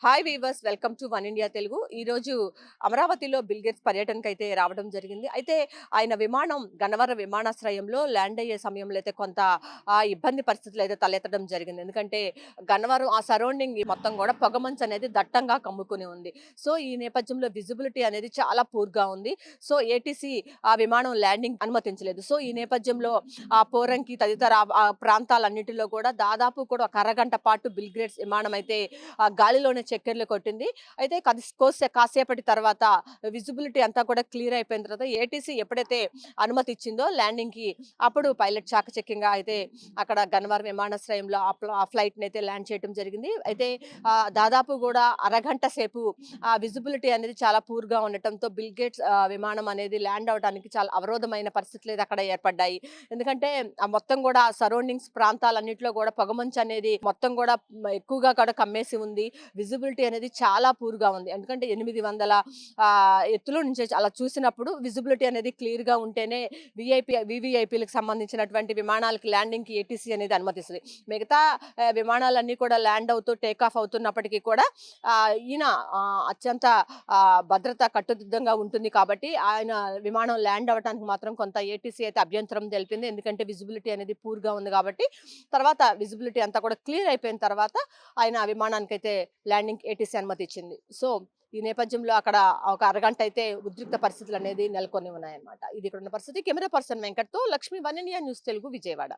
Hi weavers, welcome to one India Telugu. ఈరోజు అమరావతిలో bill gates పర్యటనకు అయితే రావడం జరిగింది. అయితే ఆయన విమానం గన్నవరం విమానాశ్రయంలో ల్యాండ్ అయ్యే సమయంలో అయితే కొంత ఇబ్బంది పరిస్థితులు అయితే తలెత్తడం జరిగింది. ఎందుకంటే గన్నవరం ఆ సరౌండింగ్ మొత్తం కూడా పొగమంచు అనేది దట్టంగా కమ్ముకుని ఉంది. సో ఈ నేపథ్యంలో విజిబిలిటీ అనేది చాలా పూర్గా ఉంది. సో ఏటీసీ ఆ విమానం ల్యాండింగ్ అనుమతించలేదు. సో ఈ నేపథ్యంలో ఆ పోరంకి తదితర ప్రాంతాలన్నిటిలో కూడా దాదాపు కూడా ఒక అరగంట పాటు బిల్ గేట్స్ విమానం అయితే ఆ గాలిలోనే చక్కెర్లు కొట్టింది. అయితే కాసేపటి తర్వాత విజిబిలిటీ అంతా కూడా క్లియర్ అయిపోయిన తర్వాత ఏటీసీ ఎప్పుడైతే అనుమతి ఇచ్చిందో ల్యాండింగ్‌కి అప్పుడు పైలట్ చాకచక్యంగా అయితే అక్కడ గన్నవరం విమానాశ్రయంలో ఆ ఫ్లైట్‌ని అయితే ల్యాండ్ చేయడం జరిగింది. అయితే దాదాపు కూడా అరగంట సేపు ఆ విజిబిలిటీ అనేది చాలా పూర్‌గా ఉండటంతో బిల్ గేట్స్ విమానం అనేది ల్యాండ్ అవ్వడానికి చాలా అవరోధమైన పరిస్థితులు అయితే అక్కడ ఏర్పడ్డాయి. ఎందుకంటే ఆ మొత్తం కూడా సరౌండింగ్స్ ప్రాంతాలన్నిటిలో కూడా పొగమంచు అనేది మొత్తం కూడా ఎక్కువగా కూడా కమ్మేసి ఉంది. విజిబిలిటీ అనేది చాలా పూర్‌గా ఉంది. ఎందుకంటే 800 ఎత్తులో నుంచి అలా చూసినప్పుడు విజిబిలిటీ అనేది క్లియర్‌గా ఉంటేనే వీవీఐపీలకు సంబంధించినటువంటి విమానాలకి ల్యాండింగ్‌కి ఏటీసీ అనేది అనుమతిస్తది. మిగతా విమానాలన్నీ కూడా ల్యాండ్ అవుతూ టేక్ ఆఫ్ అవుతున్నప్పటికీ కూడా ఈయన అత్యంత భద్రత కట్టుదిట్టంగా ఉంటుంది కాబట్టి ఆయన విమానం ల్యాండ్ అవ్వటానికి మాత్రం కొంత ఏటీసీ అయితే అభ్యంతరం తెలిపింది. ఎందుకంటే విజిబిలిటీ అనేది పూర్‌గా ఉంది కాబట్టి. తర్వాత విజిబిలిటీ అంతా కూడా క్లియర్ అయిపోయిన తర్వాత ఆయన విమానానికైతే ల్యాండింగ్ ఏటీసీ అనుమతి ఇచ్చింది. సో ఈ నేపథ్యంలో అక్కడ ఒక అరగంట అయితే ఉద్రిక్త పరిస్థితులు అనేది నెలకొని ఉన్నాయన్నమాట. ఇది ఇక్కడున్న పరిస్థితి. కెమెరా పర్సన్ వెంకట్‌తో Lakshmi, One India News Telugu, Vijayawada.